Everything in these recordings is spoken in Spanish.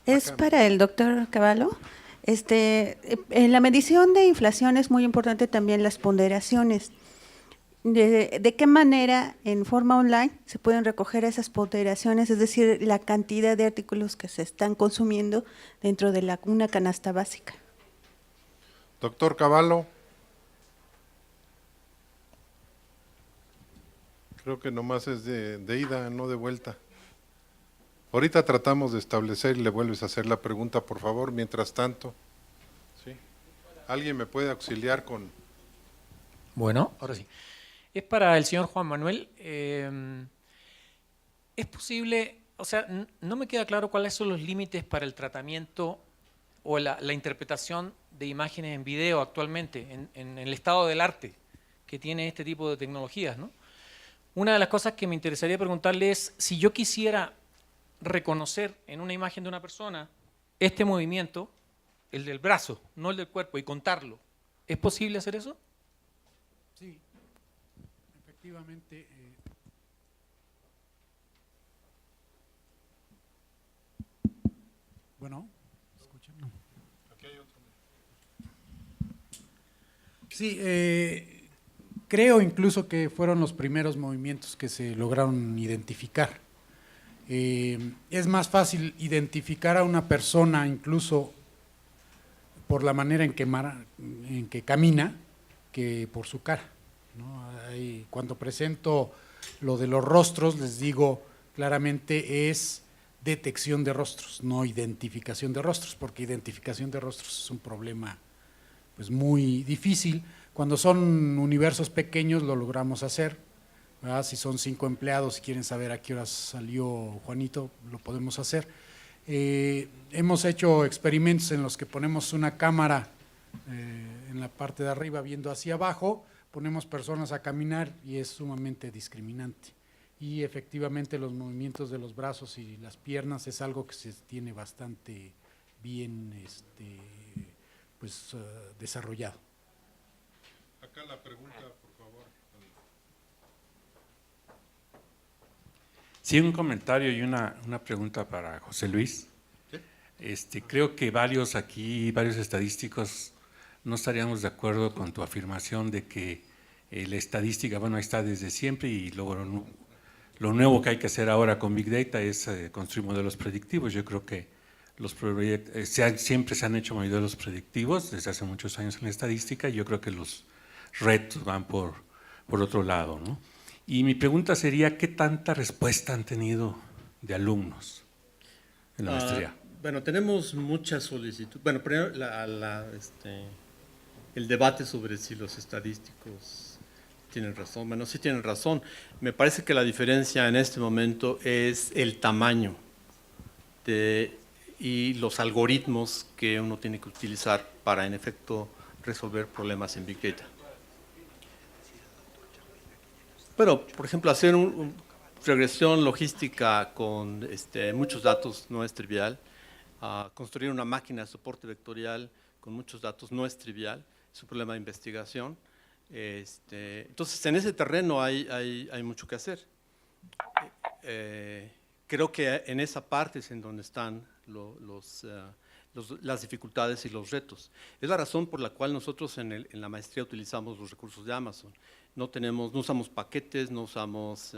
Es Acá. para el doctor Cavallo. En la medición de inflación es muy importante también las ponderaciones. ¿De qué manera en forma online se pueden recoger esas ponderaciones, es decir, la cantidad de artículos que se están consumiendo dentro de una canasta básica? Doctor Cavallo, creo que nomás es de ida, no de vuelta. Ahorita tratamos de establecer y le vuelves a hacer la pregunta, por favor, mientras tanto. ¿Sí? ¿Alguien me puede auxiliar con...? Bueno, ahora sí. Es para el señor Juan Manuel. ¿Es posible, o sea, no me queda claro cuáles son los límites para el tratamiento o la interpretación de imágenes en video actualmente, en el estado del arte que tiene este tipo de tecnologías, ¿no? Una de las cosas que me interesaría preguntarle es si yo quisiera reconocer en una imagen de una persona este movimiento, el del brazo, no el del cuerpo, y contarlo. ¿Es posible hacer eso? Sí, efectivamente. Bueno, ¿escuchan? No. Aquí hay otro. Sí, creo incluso que fueron los primeros movimientos que se lograron identificar. Es más fácil identificar a una persona incluso por la manera en que camina que por su cara, ¿no? Cuando presento lo de los rostros, les digo claramente es detección de rostros, no identificación de rostros, porque identificación de rostros es un problema pues muy difícil. Cuando son universos pequeños lo logramos hacer, ¿verdad? Si son 5 empleados y quieren saber a qué horas salió Juanito, lo podemos hacer. Hemos hecho experimentos en los que ponemos una cámara en la parte de arriba viendo hacia abajo, ponemos personas a caminar y es sumamente discriminante. Y efectivamente los movimientos de los brazos y las piernas es algo que se tiene bastante bien desarrollado. Acá la pregunta, por favor. Sí, un comentario y una pregunta para José Luis. Creo que varios estadísticos no estaríamos de acuerdo con tu afirmación de que la estadística, bueno, está desde siempre y luego lo nuevo que hay que hacer ahora con Big Data es construir modelos predictivos. Yo creo que siempre se han hecho modelos predictivos desde hace muchos años en la estadística y yo creo que los retos van por otro lado, ¿no? Y mi pregunta sería, ¿qué tanta respuesta han tenido de alumnos en la maestría? Bueno, tenemos muchas solicitudes. Bueno, primero el debate sobre si los estadísticos tienen razón. Bueno, sí tienen razón. Me parece que la diferencia en este momento es el tamaño y los algoritmos que uno tiene que utilizar para, en efecto, resolver problemas en Big Data. Pero, por ejemplo, hacer una regresión logística con muchos datos no es trivial. Construir una máquina de soporte vectorial con muchos datos no es trivial, es un problema de investigación. Entonces, en ese terreno hay mucho que hacer. Creo que en esa parte es en donde están las dificultades y los retos. Es la razón por la cual nosotros en la maestría utilizamos los recursos de Amazon. No usamos paquetes, no usamos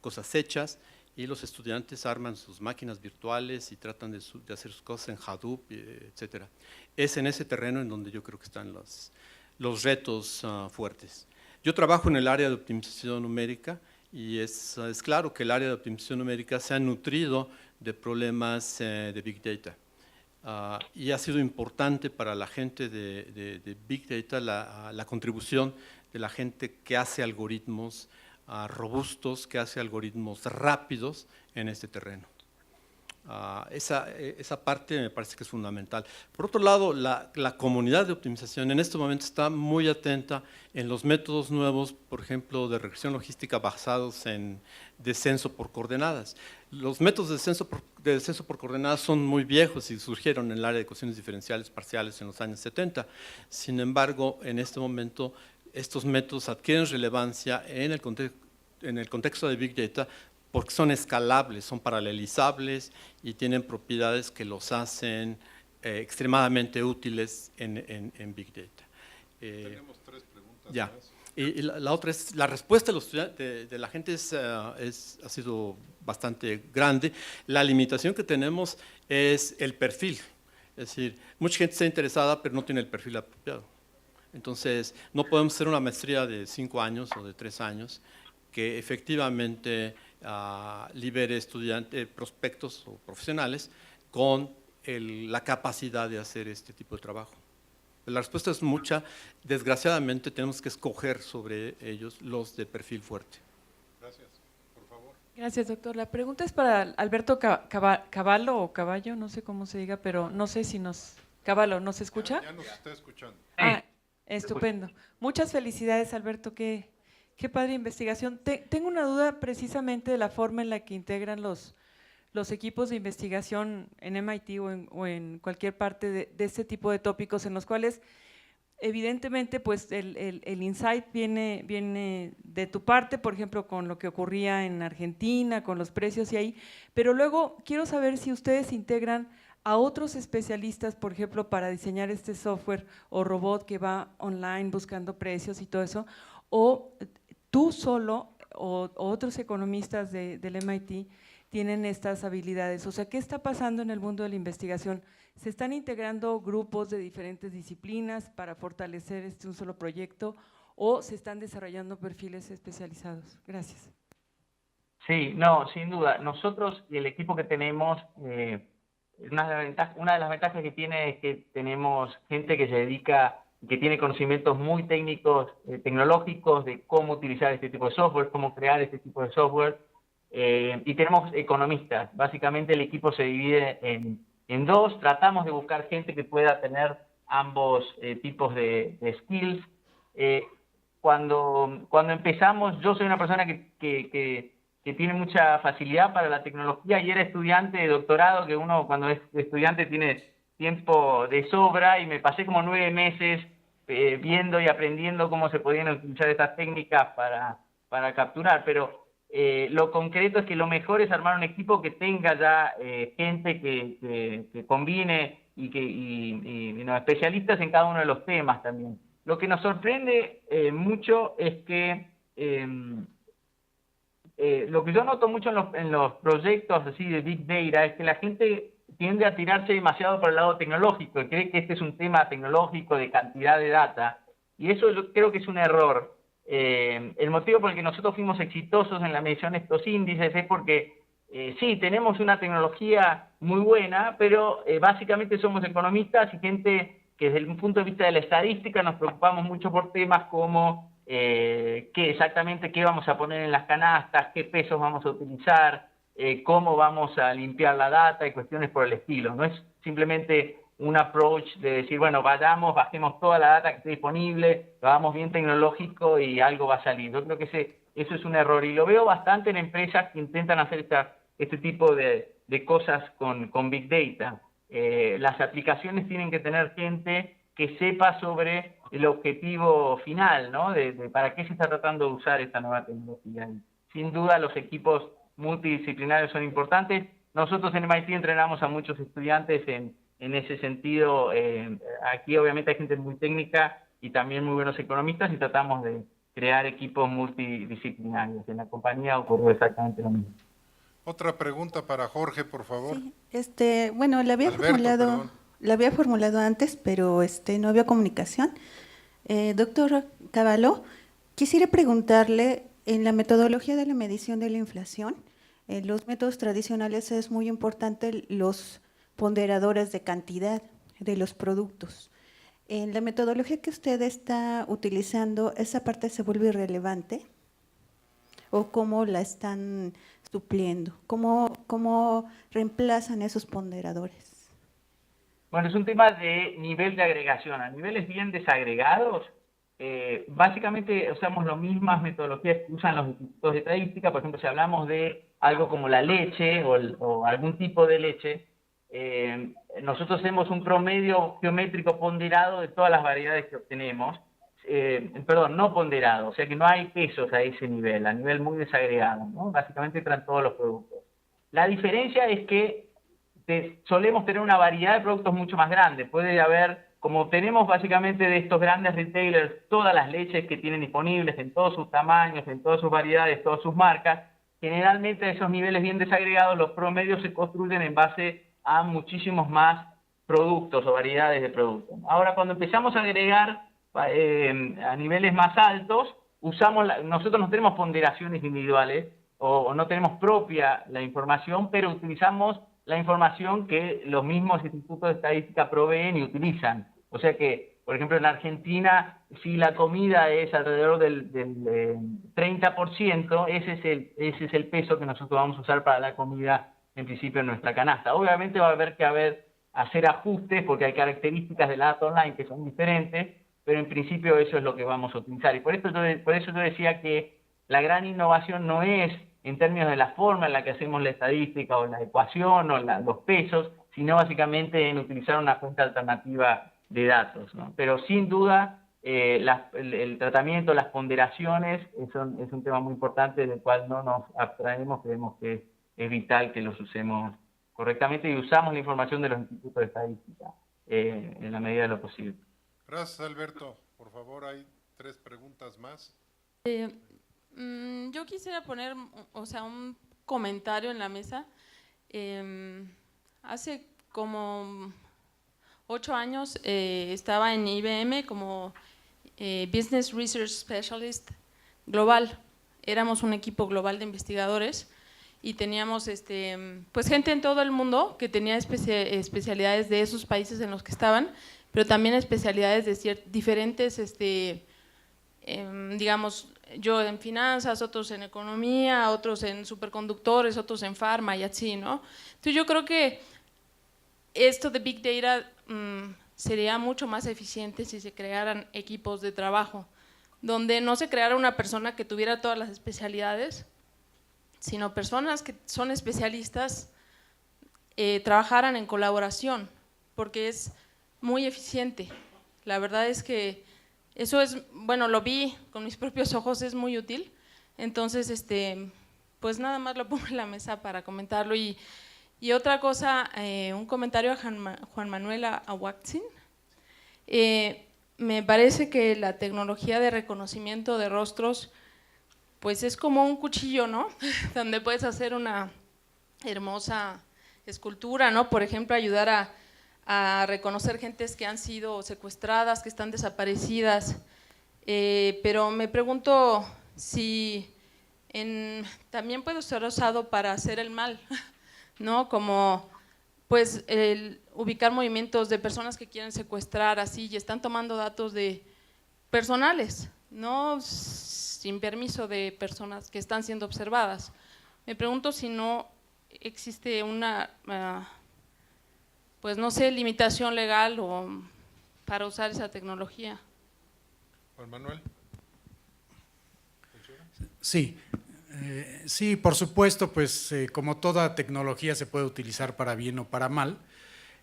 cosas hechas, y los estudiantes arman sus máquinas virtuales y tratan de hacer sus cosas en Hadoop, etc. Es en ese terreno en donde yo creo que están los retos fuertes. Yo trabajo en el área de optimización numérica y es claro que el área de optimización numérica se ha nutrido de problemas de Big Data. Y ha sido importante para la gente de Big Data la contribución de la gente que hace algoritmos robustos, que hace algoritmos rápidos en este terreno. Esa parte me parece que es fundamental. Por otro lado, la comunidad de optimización en este momento está muy atenta en los métodos nuevos, por ejemplo, de regresión logística basados en descenso por coordenadas. Los métodos de descenso por coordenadas son muy viejos y surgieron en el área de ecuaciones diferenciales parciales en los años 70. Sin embargo, en este momento, estos métodos adquieren relevancia en el contexto de Big Data porque son escalables, son paralelizables y tienen propiedades que los hacen extremadamente útiles en Big Data. Tenemos 3 preguntas Ya. más. Y la otra es, la respuesta de, los de la gente ha sido bastante grande. La limitación que tenemos es el perfil. Es decir, mucha gente está interesada, pero no tiene el perfil apropiado. Entonces, no podemos hacer una maestría de 5 años o de 3 años que efectivamente libere estudiantes, prospectos o profesionales con la capacidad de hacer este tipo de trabajo. La respuesta es mucha. Desgraciadamente tenemos que escoger sobre ellos los de perfil fuerte. Gracias. Por favor. Gracias, doctor. La pregunta es para Alberto Cavallo o Caballo, no sé cómo se diga, pero no sé si nos… Cavallo, ¿nos escucha? Ya nos está escuchando. Ah, estupendo. Muchas felicidades, Alberto. Qué padre investigación. Tengo una duda precisamente de la forma en la que integran los equipos de investigación en MIT o en cualquier parte de este tipo de tópicos en los cuales evidentemente pues el insight viene de tu parte, por ejemplo, con lo que ocurría en Argentina, con los precios y ahí, pero luego quiero saber si ustedes integran a otros especialistas, por ejemplo, para diseñar este software o robot que va online buscando precios y todo eso, o tú solo o otros economistas del MIT tienen estas habilidades. O sea, ¿qué está pasando en el mundo de la investigación? ¿Se están integrando grupos de diferentes disciplinas para fortalecer un solo proyecto o se están desarrollando perfiles especializados? Gracias. Sí, no, sin duda. Nosotros y el equipo que tenemos, una de las ventajas que tiene es que tenemos gente que se dedica, que tiene conocimientos muy técnicos, tecnológicos, de cómo utilizar este tipo de software, cómo crear este tipo de software. Y tenemos economistas. Básicamente el equipo se divide en 2. Tratamos de buscar gente que pueda tener ambos tipos de skills. Cuando empezamos, yo soy una persona que tiene mucha facilidad para la tecnología y era estudiante de doctorado, que uno cuando es estudiante tiene tiempo de sobra, y me pasé como 9 meses viendo y aprendiendo cómo se podían utilizar estas técnicas para capturar, pero lo concreto es que lo mejor es armar un equipo que tenga ya gente que combine y no, especialistas en cada uno de los temas también. Lo que nos sorprende mucho es que lo que yo noto mucho en los proyectos así de Big Data es que la gente tiende a tirarse demasiado por el lado tecnológico, cree que este es un tema tecnológico de cantidad de data, y eso yo creo que es un error. El motivo por el que nosotros fuimos exitosos en la medición de estos índices es porque sí, tenemos una tecnología muy buena, pero básicamente somos economistas y gente que desde el punto de vista de la estadística nos preocupamos mucho por temas como exactamente qué vamos a poner en las canastas, qué pesos vamos a utilizar, cómo vamos a limpiar la data y cuestiones por el estilo. No es simplemente un approach de decir, bueno, bajemos toda la data que esté disponible, lo hagamos bien tecnológico y algo va a salir. Yo creo que eso es un error y lo veo bastante en empresas que intentan hacer este tipo de cosas con Big Data. Las aplicaciones tienen que tener gente que sepa sobre el objetivo final, ¿no? De para qué se está tratando de usar esta nueva tecnología. Y sin duda los equipos multidisciplinarios son importantes. Nosotros en MIT entrenamos a muchos estudiantes en ese sentido. Aquí obviamente hay gente muy técnica y también muy buenos economistas y tratamos de crear equipos multidisciplinarios. En la compañía ocurrió exactamente lo mismo. Otra pregunta para Jorge, por favor. Sí, bueno, la había formulado antes, pero no había comunicación. Doctor Cavallo, quisiera preguntarle, en la metodología de la medición de la inflación, en los métodos tradicionales es muy importante los ponderadores de cantidad de los productos. En la metodología que usted está utilizando, ¿esa parte se vuelve irrelevante? ¿O cómo la están supliendo? ¿Cómo reemplazan esos ponderadores? Bueno, es un tema de nivel de agregación. A niveles bien desagregados, básicamente usamos las mismas metodologías que usan los institutos de estadística. Por ejemplo, si hablamos de algo como la leche o algún tipo de leche, nosotros hacemos un promedio geométrico ponderado de todas las variedades que obtenemos. no ponderado, o sea que no hay pesos a ese nivel, a nivel muy desagregado, ¿no? Básicamente entran todos los productos. La diferencia es que solemos tener una variedad de productos mucho más grande. Puede haber, como tenemos básicamente de estos grandes retailers, todas las leches que tienen disponibles en todos sus tamaños, en todas sus variedades, todas sus marcas, generalmente a esos niveles bien desagregados los promedios se construyen en base a muchísimos más productos o variedades de productos. Ahora, cuando empezamos a agregar a niveles más altos, nosotros no tenemos ponderaciones individuales o no tenemos propia la información, pero utilizamos la información que los mismos institutos de estadística proveen y utilizan. O sea que, por ejemplo, en Argentina, si la comida es alrededor del 30%, ese es el peso que nosotros vamos a usar para la comida, en principio, en nuestra canasta. Obviamente va a haber que hacer ajustes porque hay características de la data online que son diferentes, pero en principio eso es lo que vamos a utilizar. Y por eso yo decía que la gran innovación no es en términos de la forma en la que hacemos la estadística o la ecuación o los pesos, sino básicamente en utilizar una fuente alternativa de datos, ¿no? Pero sin duda el tratamiento, las ponderaciones es un tema muy importante del cual no nos abstraemos, creemos que es vital que los usemos correctamente y usamos la información de los institutos de estadística en la medida de lo posible. Gracias, Alberto. Por favor, hay 3 preguntas más. Yo quisiera poner, un comentario en la mesa. Hace como 8 años estaba en IBM como Business Research Specialist global. Éramos un equipo global de investigadores y teníamos pues gente en todo el mundo que tenía especialidades de esos países en los que estaban, pero también especialidades de diferentes, digamos, yo en finanzas, otros en economía, otros en superconductores, otros en farma y así, ¿no? Entonces yo creo que esto de Big Data sería mucho más eficiente si se crearan equipos de trabajo, donde no se creara una persona que tuviera todas las especialidades, sino personas que son especialistas trabajaran en colaboración, porque es muy eficiente. La verdad es que eso es, bueno, lo vi con mis propios ojos, es muy útil. Entonces, pues nada más lo pongo en la mesa para comentarlo. Y otra cosa, un comentario a Juan Manuel Ahuatzin. Me parece que la tecnología de reconocimiento de rostros, pues es como un cuchillo, ¿no? Donde puedes hacer una hermosa escultura, ¿no? Por ejemplo, ayudar a reconocer gentes que han sido secuestradas, que están desaparecidas, pero me pregunto si también puede ser usado para hacer el mal, ¿no? Como pues ubicar movimientos de personas que quieren secuestrar así y están tomando datos personales, ¿no? Sin permiso de personas que están siendo observadas. Me pregunto si no existe una pues no sé, limitación legal o para usar esa tecnología. Juan Manuel. Sí, sí, por supuesto, pues como toda tecnología se puede utilizar para bien o para mal.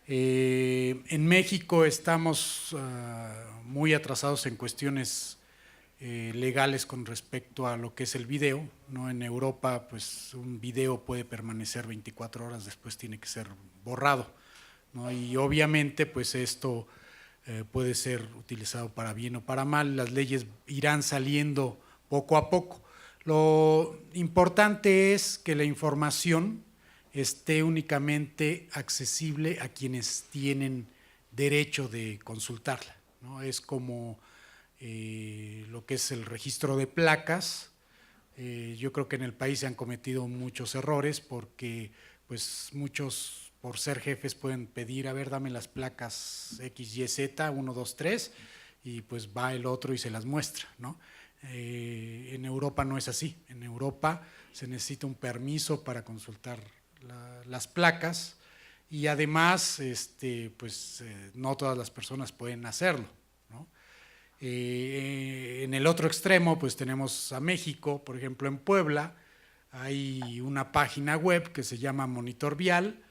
En México estamos muy atrasados en cuestiones legales con respecto a lo que es el video, ¿no? En Europa, pues un video puede permanecer 24 horas, después tiene que ser borrado, ¿no? Y obviamente pues esto puede ser utilizado para bien o para mal, las leyes irán saliendo poco a poco. Lo importante es que la información esté únicamente accesible a quienes tienen derecho de consultarla, ¿no? Es como lo que es el registro de placas. Yo creo que en el país se han cometido muchos errores porque pues muchos por ser jefes pueden pedir, a ver, dame las placas X, Y, Z, 1, 2, 3, y pues va el otro y se las muestra, ¿no? En Europa no es así. En Europa se necesita un permiso para consultar las placas y además pues no todas las personas pueden hacerlo, ¿no? En el otro extremo pues tenemos a México, por ejemplo en Puebla hay una página web que se llama Monitor Vial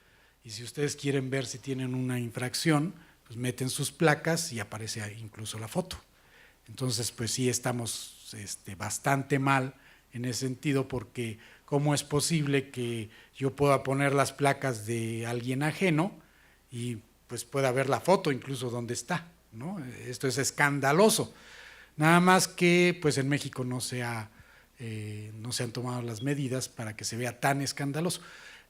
y si ustedes quieren ver si tienen una infracción pues meten sus placas y aparece ahí incluso la foto. Entonces, pues sí estamos bastante mal en ese sentido, porque ¿cómo es posible que yo pueda poner las placas de alguien ajeno y pues pueda ver la foto incluso donde está, ¿no? Esto es escandaloso. Nada más que pues en México no se han tomado las medidas para que se vea tan escandaloso.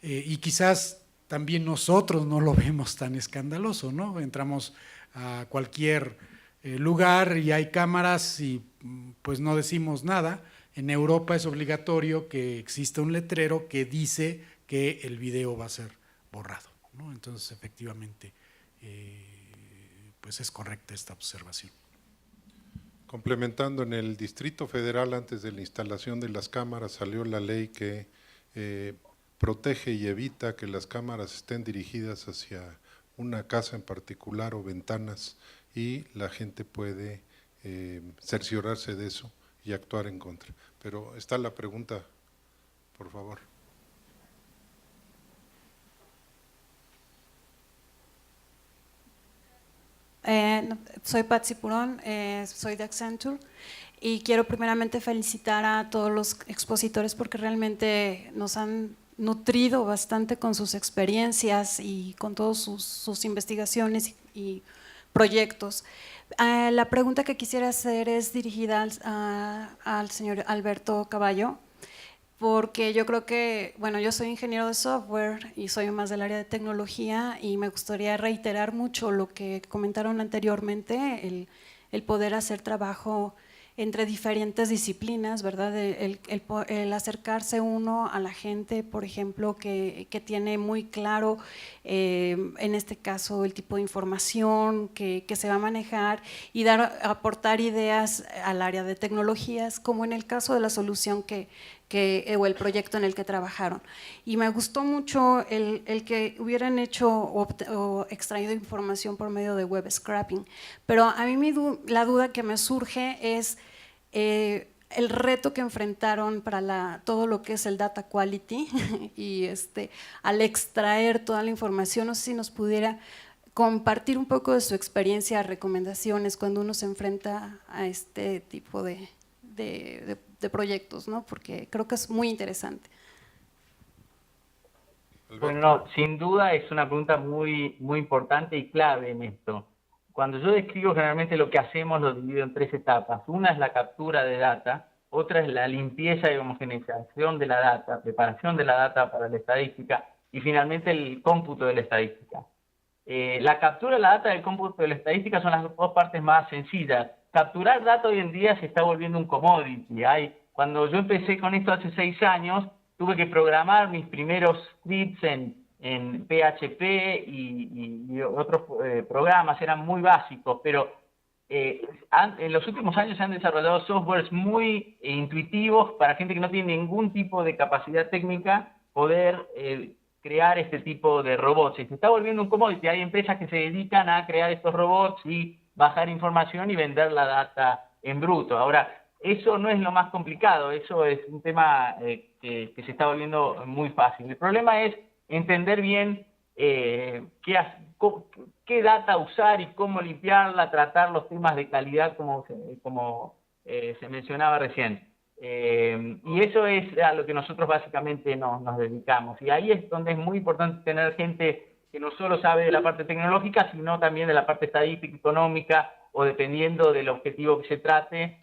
Y quizás también nosotros no lo vemos tan escandaloso, ¿no? Entramos a cualquier lugar y hay cámaras y pues no decimos nada. En Europa es obligatorio que exista un letrero que dice que el video va a ser borrado, ¿no? Entonces, efectivamente, pues es correcta esta observación. Complementando, en el Distrito Federal, antes de la instalación de las cámaras, salió la ley que protege y evita que las cámaras estén dirigidas hacia una casa en particular o ventanas, y la gente puede cerciorarse de eso y actuar en contra. Pero está la pregunta, por favor. Soy Patsy Purón, soy de Accenture y quiero primeramente felicitar a todos los expositores porque realmente nos han nutrido bastante con sus experiencias y con todas sus investigaciones y proyectos. La pregunta que quisiera hacer es dirigida al señor Alberto Caballo, porque yo creo que, bueno, yo soy ingeniero de software y soy más del área de tecnología y me gustaría reiterar mucho lo que comentaron anteriormente, el poder hacer trabajo entre diferentes disciplinas, ¿verdad? El acercarse uno a la gente, por ejemplo, que tiene muy claro, en este caso, el tipo de información que se va a manejar y aportar ideas al área de tecnologías, como en el caso de la solución o el proyecto en el que trabajaron. Y me gustó mucho el que hubieran hecho o extraído información por medio de web scraping, pero a mí la duda que me surge es el reto que enfrentaron para todo lo que es el data quality y al extraer toda la información. No sé si nos pudiera compartir un poco de su experiencia, recomendaciones cuando uno se enfrenta a este tipo de proyectos, ¿no? Porque creo que es muy interesante. Bueno, sin duda es una pregunta muy, muy importante y clave en esto. Cuando yo describo generalmente lo que hacemos, lo divido en 3 etapas. Una es la captura de data, otra es la limpieza y homogeneización de la data, preparación de la data para la estadística y finalmente el cómputo de la estadística. La captura de la data y el cómputo de la estadística son las 2 partes más sencillas. Capturar data hoy en día se está volviendo un commodity. Cuando yo empecé con esto hace 6 años, tuve que programar mis primeros scripts en PHP y otros programas, eran muy básicos, pero en los últimos años se han desarrollado softwares muy intuitivos para gente que no tiene ningún tipo de capacidad técnica poder crear este tipo de robots. Se está volviendo un commodity. Hay empresas que se dedican a crear estos robots y bajar información y vender la data en bruto. Ahora, eso no es lo más complicado, eso es un tema que se está volviendo muy fácil. El problema es entender bien qué data usar y cómo limpiarla, tratar los temas de calidad como se mencionaba recién. Y eso es a lo que nosotros básicamente nos dedicamos. Y ahí es donde es muy importante tener gente que no solo sabe de la parte tecnológica, sino también de la parte estadística, económica, o dependiendo del objetivo que se trate,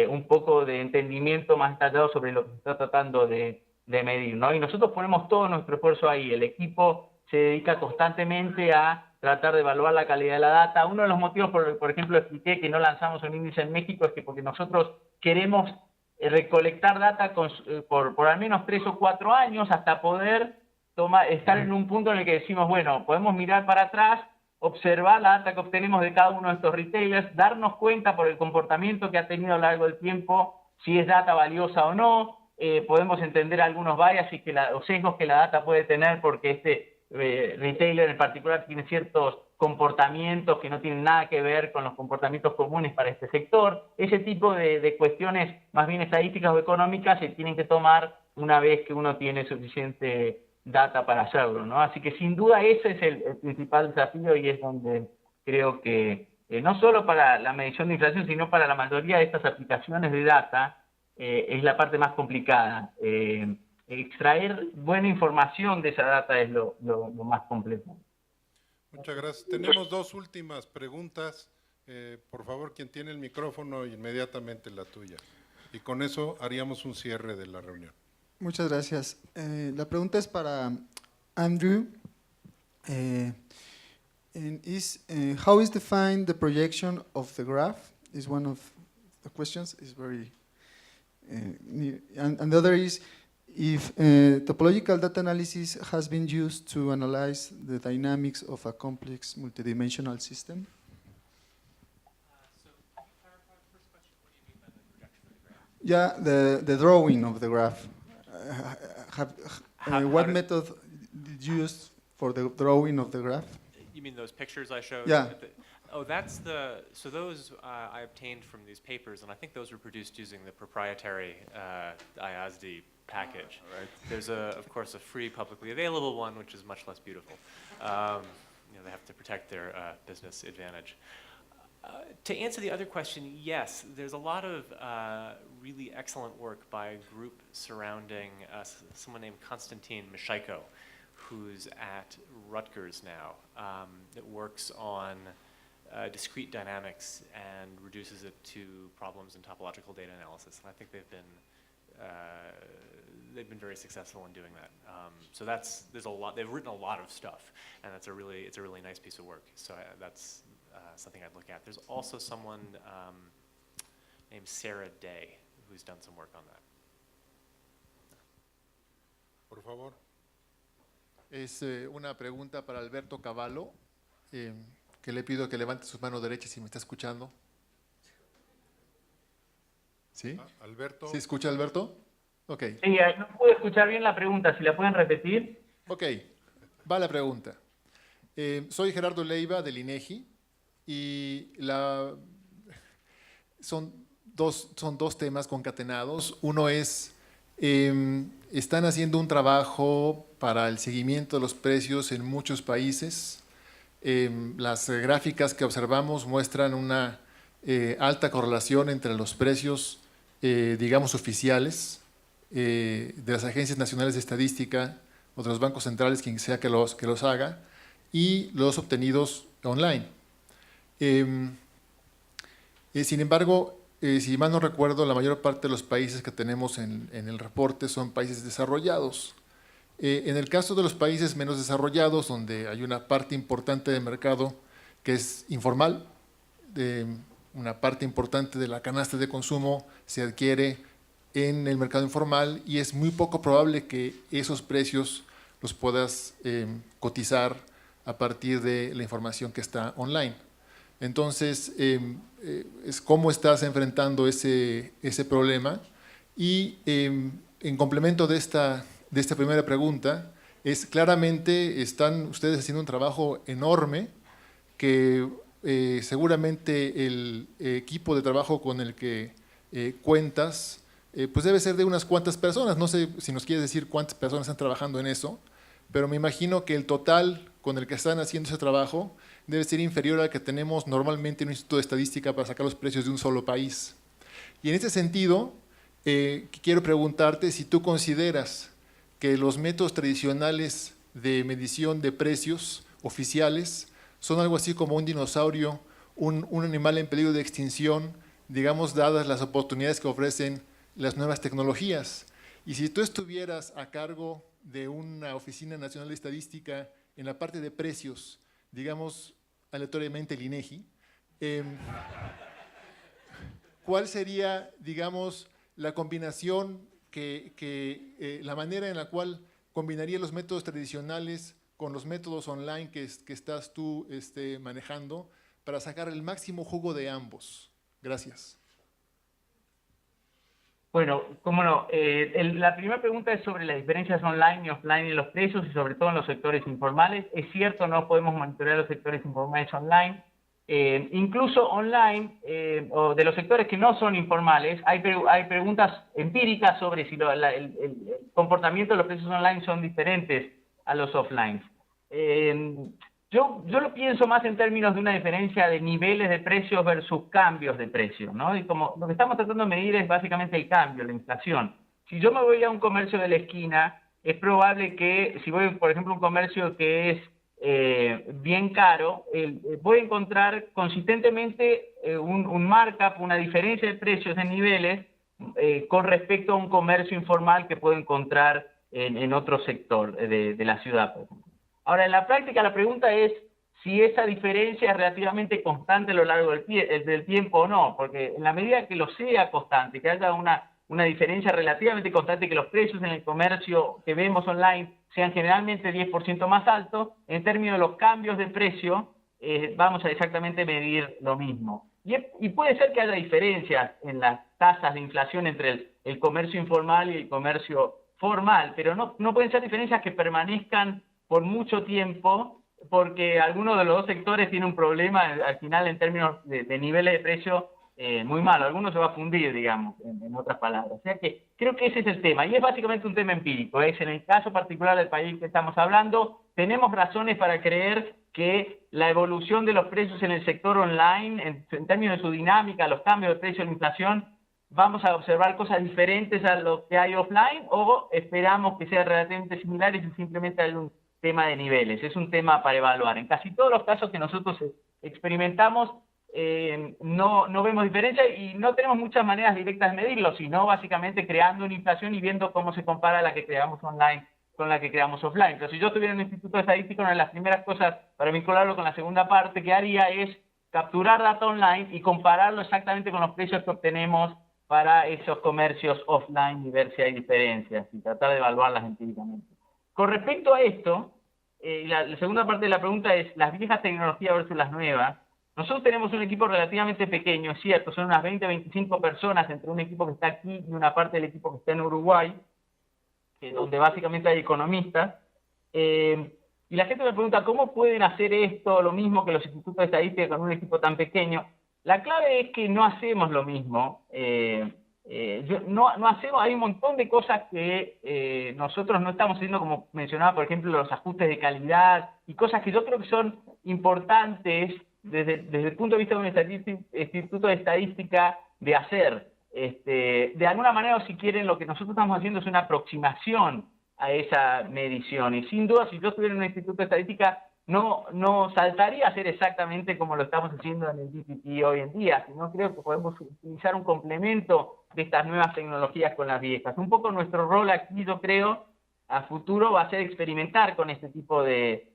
un poco de entendimiento más detallado sobre lo que se está tratando de medir, ¿no? Y nosotros ponemos todo nuestro esfuerzo ahí. El equipo se dedica constantemente a tratar de evaluar la calidad de la data. Uno de los motivos, por ejemplo, expliqué que no lanzamos un índice en México, es que porque nosotros queremos recolectar data por al menos 3 o 4 años hasta poder estar en un punto en el que decimos, bueno, podemos mirar para atrás, observar la data que obtenemos de cada uno de estos retailers, darnos cuenta por el comportamiento que ha tenido a lo largo del tiempo si es data valiosa o no. Podemos entender algunos biases o sesgos que la data puede tener porque este retailer en particular tiene ciertos comportamientos que no tienen nada que ver con los comportamientos comunes para este sector. Ese tipo de cuestiones más bien estadísticas o económicas se tienen que tomar una vez que uno tiene suficiente data para hacerlo, ¿no? Así que sin duda ese es el principal desafío y es donde creo que no solo para la medición de inflación, sino para la mayoría de estas aplicaciones de data, es la parte más complicada. Extraer buena información de esa data es lo más complejo. Muchas gracias. Tenemos dos últimas preguntas. Por favor, quien tiene el micrófono, inmediatamente la tuya. Y con eso haríamos un cierre de la reunión. Muchas gracias. La pregunta es para Andrew. How is defined the projection of the graph? Is one of the questions. Is very near. And the other is, if topological data analysis has been used to analyze the dynamics of a complex multidimensional system. Yeah, the drawing of the graph. What method did you use for the drawing of the graph? You mean those pictures I showed? Yeah. Oh, so those I obtained from these papers, and I think those were produced using the proprietary IASD package. Right. There's, of course, a free publicly available one, which is much less beautiful. They have to protect their business advantage. To answer the other question, yes, there's a lot of really excellent work by a group surrounding someone named Konstantin Mishaiko, who's at Rutgers now, that works on discrete dynamics and reduces it to problems in topological data analysis. And I think they've been very successful in doing that. So there's a lot. They've written a lot of stuff, and it's a really nice piece of work. So that's something I'd look at. There's also someone named Sarah Day who's done some work on that. Por favor. Es una pregunta para Alberto Cavallo, que le pido que levante su mano derecha si me está escuchando. ¿Sí? Alberto. ¿Sí escucha, Alberto? Ok. Sí, no pude escuchar bien la pregunta, si la pueden repetir. Ok, va la pregunta. Soy Gerardo Leiva del INEGI y son dos temas concatenados. Uno es, están haciendo un trabajo para el seguimiento de los precios en muchos países. Las gráficas que observamos muestran una alta correlación entre los precios, digamos, oficiales de las agencias nacionales de estadística o de los bancos centrales, quien sea que los haga, y los obtenidos online. Sin embargo, si mal no recuerdo, la mayor parte de los países que tenemos en el reporte son países desarrollados. En el caso de los países menos desarrollados, donde hay una parte importante del mercado que es informal, una parte importante de la canasta de consumo se adquiere en el mercado informal y es muy poco probable que esos precios los puedas cotizar a partir de la información que está online. Entonces, es cómo estás enfrentando ese problema y en complemento de esta primera pregunta, es claramente están ustedes haciendo un trabajo enorme que seguramente el equipo de trabajo con el que cuentas pues debe ser de unas cuantas personas. No sé si nos quieres decir cuántas personas están trabajando en eso, pero me imagino que el total con el que están haciendo ese trabajo debe ser inferior al que tenemos normalmente en un instituto de estadística para sacar los precios de un solo país. Y en ese sentido, quiero preguntarte si tú consideras que los métodos tradicionales de medición de precios oficiales son algo así como un dinosaurio, un animal en peligro de extinción, digamos, dadas las oportunidades que ofrecen las nuevas tecnologías. Y si tú estuvieras a cargo de una Oficina Nacional de Estadística en la parte de precios, digamos, aleatoriamente el INEGI, ¿cuál sería, digamos, la combinación la manera en la cual combinaría los métodos tradicionales con los métodos online que estás tú manejando para sacar el máximo jugo de ambos? Gracias. Bueno, cómo no. La primera pregunta es sobre las diferencias online y offline en los precios y sobre todo en los sectores informales. Es cierto, no podemos monitorear los sectores informales online. Incluso online, o de los sectores que no son informales, hay preguntas empíricas sobre si el comportamiento de los precios online son diferentes a los offline. Yo lo pienso más en términos de una diferencia de niveles de precios versus cambios de precios, ¿no? Y como lo que estamos tratando de medir es básicamente el cambio, la inflación. Si yo me voy a un comercio de la esquina, es probable que, si voy, por ejemplo, a un comercio que es bien caro, voy a encontrar consistentemente un markup, una diferencia de precios en niveles con respecto a un comercio informal que puedo encontrar en otro sector de la ciudad, por ejemplo. Ahora, en la práctica la pregunta es si esa diferencia es relativamente constante a lo largo del tiempo o no, porque en la medida que lo sea constante, que haya una diferencia relativamente constante, que los precios en el comercio que vemos online sean generalmente 10% más altos, en términos de los cambios de precio, vamos a exactamente medir lo mismo. Y puede ser que haya diferencias en las tasas de inflación entre el comercio informal y el comercio formal, pero no pueden ser diferencias que permanezcan por mucho tiempo, porque alguno de los dos sectores tiene un problema al final en términos de niveles de precio muy malo. Alguno se va a fundir, digamos, en otras palabras. O sea que creo que ese es el tema, y es básicamente un tema empírico. Es en el caso particular del país que estamos hablando, tenemos razones para creer que la evolución de los precios en el sector online, en términos de su dinámica, los cambios de precio, la inflación, vamos a observar cosas diferentes a lo que hay offline, o esperamos que sean relativamente similares y simplemente hay un tema de niveles. Es un tema para evaluar. En casi todos los casos que nosotros experimentamos, no vemos diferencia y no tenemos muchas maneras directas de medirlo, sino básicamente creando una inflación y viendo cómo se compara la que creamos online con la que creamos offline. Pero si yo estuviera en un instituto estadístico, una de las primeras cosas para vincularlo con la segunda parte que haría es capturar data online y compararlo exactamente con los precios que obtenemos para esos comercios offline y ver si hay diferencias y tratar de evaluarlas empíricamente. Con respecto a esto, la segunda parte de la pregunta es las viejas tecnologías versus las nuevas. Nosotros tenemos un equipo relativamente pequeño, es cierto, son unas 20 o 25 personas entre un equipo que está aquí y una parte del equipo que está en Uruguay, donde básicamente hay economistas. Y la gente me pregunta, ¿cómo pueden hacer esto, lo mismo que los institutos de estadística con un equipo tan pequeño? La clave es que no hacemos lo mismo. No hacemos, hay un montón de cosas que nosotros no estamos haciendo, como mencionaba, por ejemplo, los ajustes de calidad y cosas que yo creo que son importantes desde el punto de vista de un instituto de estadística de hacer. De alguna manera, si quieren, lo que nosotros estamos haciendo es una aproximación a esa medición. Y sin duda, si yo estuviera en un instituto de estadística, no saltaría a hacer exactamente como lo estamos haciendo en el DPP hoy en día, sino creo que podemos utilizar un complemento de estas nuevas tecnologías con las viejas. Un poco nuestro rol aquí, yo creo, a futuro va a ser experimentar con este tipo de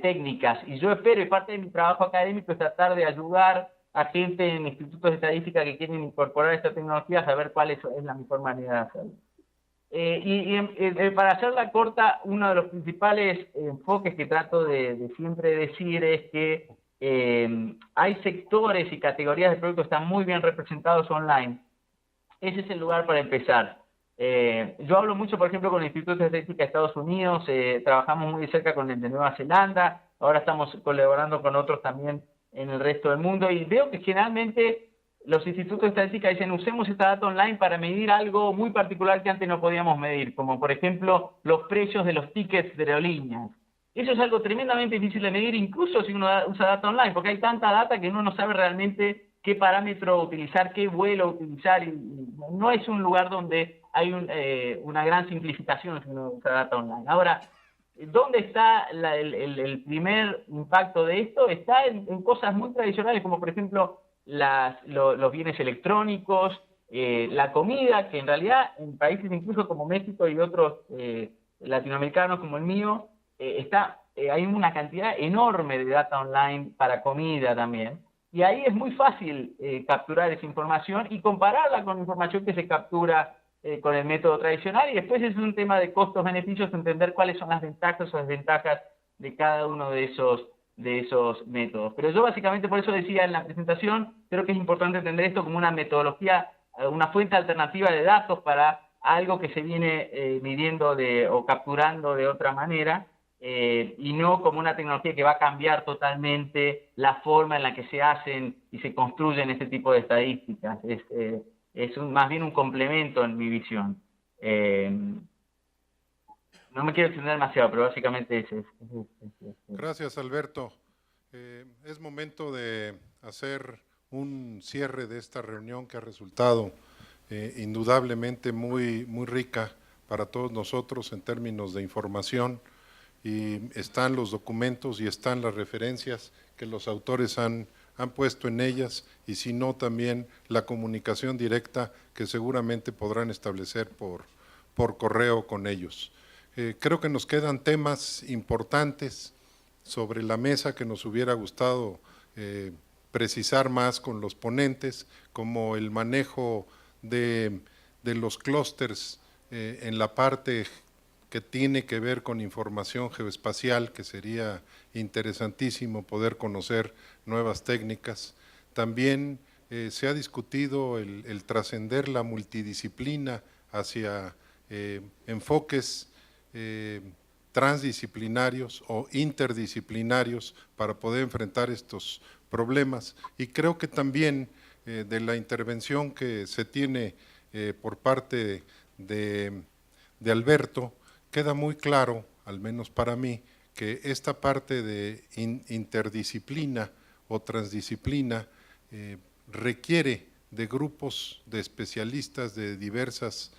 técnicas. Y yo espero, y parte de mi trabajo académico, es tratar de ayudar a gente en institutos de estadística que quieren incorporar esta tecnología a saber cuál es la mejor manera de hacerlo. Para hacerla corta, uno de los principales enfoques que trato de siempre decir es que hay sectores y categorías de productos que están muy bien representados online. Ese es el lugar para empezar. Yo hablo mucho, por ejemplo, con el Instituto de Estadística de Estados Unidos, trabajamos muy cerca con el de Nueva Zelanda, ahora estamos colaborando con otros también en el resto del mundo, y veo que generalmente los institutos de estadística dicen, usemos esta data online para medir algo muy particular que antes no podíamos medir, como por ejemplo los precios de los tickets de aerolíneas. Eso es algo tremendamente difícil de medir, incluso si uno usa data online, porque hay tanta data que uno no sabe realmente qué parámetro utilizar, qué vuelo utilizar, y no es un lugar donde hay una gran simplificación si uno usa data online. Ahora, ¿dónde está el primer impacto de esto? Está en cosas muy tradicionales, como por ejemplo los bienes electrónicos, la comida, que en realidad en países incluso como México y otros latinoamericanos como el mío, hay una cantidad enorme de data online para comida también. Y ahí es muy fácil capturar esa información y compararla con información que se captura con el método tradicional, y después es un tema de costos-beneficios, entender cuáles son las ventajas o desventajas de cada uno de esos métodos. Pero yo básicamente, por eso decía en la presentación, creo que es importante entender esto como una metodología, una fuente alternativa de datos para algo que se viene midiendo o capturando de otra manera, y no como una tecnología que va a cambiar totalmente la forma en la que se hacen y se construyen este tipo de estadísticas. Es más bien un complemento en mi visión. No me quiero extender demasiado, pero básicamente es. Gracias, Alberto. Es momento de hacer un cierre de esta reunión que ha resultado indudablemente muy rica para todos nosotros en términos de información, y están los documentos y están las referencias que los autores han puesto en ellas, y si no también la comunicación directa que seguramente podrán establecer por correo con ellos. Creo que nos quedan temas importantes sobre la mesa que nos hubiera gustado precisar más con los ponentes, como el manejo de los clústeres en la parte que tiene que ver con información geoespacial, que sería interesantísimo poder conocer nuevas técnicas. También se ha discutido el trascender la multidisciplina hacia enfoques transdisciplinarios o interdisciplinarios para poder enfrentar estos problemas, y creo que también de la intervención que se tiene por parte de Alberto, queda muy claro, al menos para mí, que esta parte de interdisciplina o transdisciplina requiere de grupos de especialistas de diversas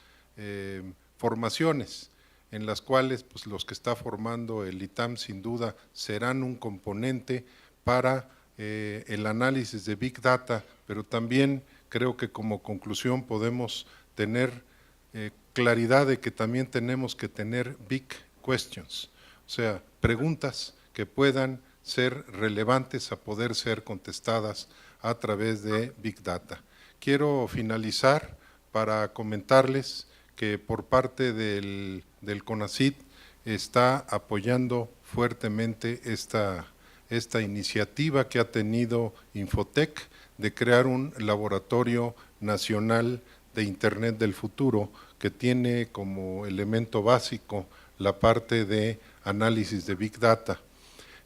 formaciones, en las cuales pues, los que está formando el ITAM sin duda serán un componente para el análisis de Big Data, pero también creo que como conclusión podemos tener claridad de que también tenemos que tener Big Questions, o sea, preguntas que puedan ser relevantes a poder ser contestadas a través de Big Data. Quiero finalizar para comentarles que por parte del CONACYT está apoyando fuertemente esta iniciativa que ha tenido Infotec de crear un laboratorio nacional de Internet del futuro que tiene como elemento básico la parte de análisis de Big Data.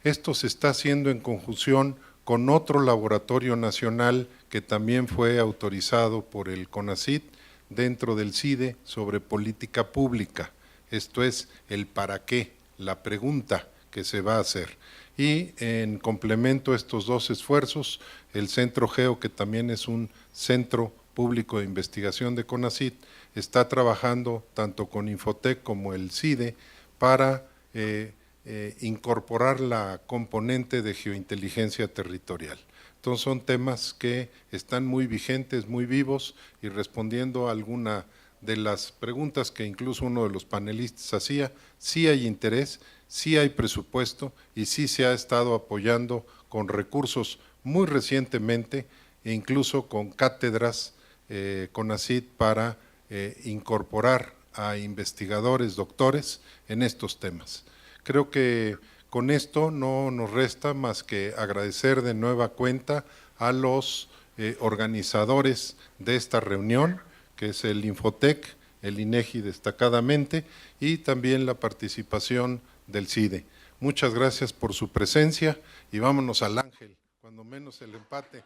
Esto se está haciendo en conjunción con otro laboratorio nacional que también fue autorizado por el CONACYT dentro del CIDE sobre política pública. Esto es el para qué, la pregunta que se va a hacer. Y en complemento a estos dos esfuerzos, el Centro Geo, que también es un centro público de investigación de CONACYT, está trabajando tanto con Infotec como el CIDE para incorporar la componente de geointeligencia territorial. Entonces son temas que están muy vigentes, muy vivos, y respondiendo a alguna de las preguntas que incluso uno de los panelistas hacía, sí hay interés, sí hay presupuesto y sí se ha estado apoyando con recursos muy recientemente, e incluso con cátedras CONACYT para incorporar a investigadores, doctores en estos temas. Creo que con esto no nos resta más que agradecer de nueva cuenta a los organizadores de esta reunión, que es el Infotec, el INEGI destacadamente, y también la participación del CIDE. Muchas gracias por su presencia y vámonos al Ángel, cuando menos el empate.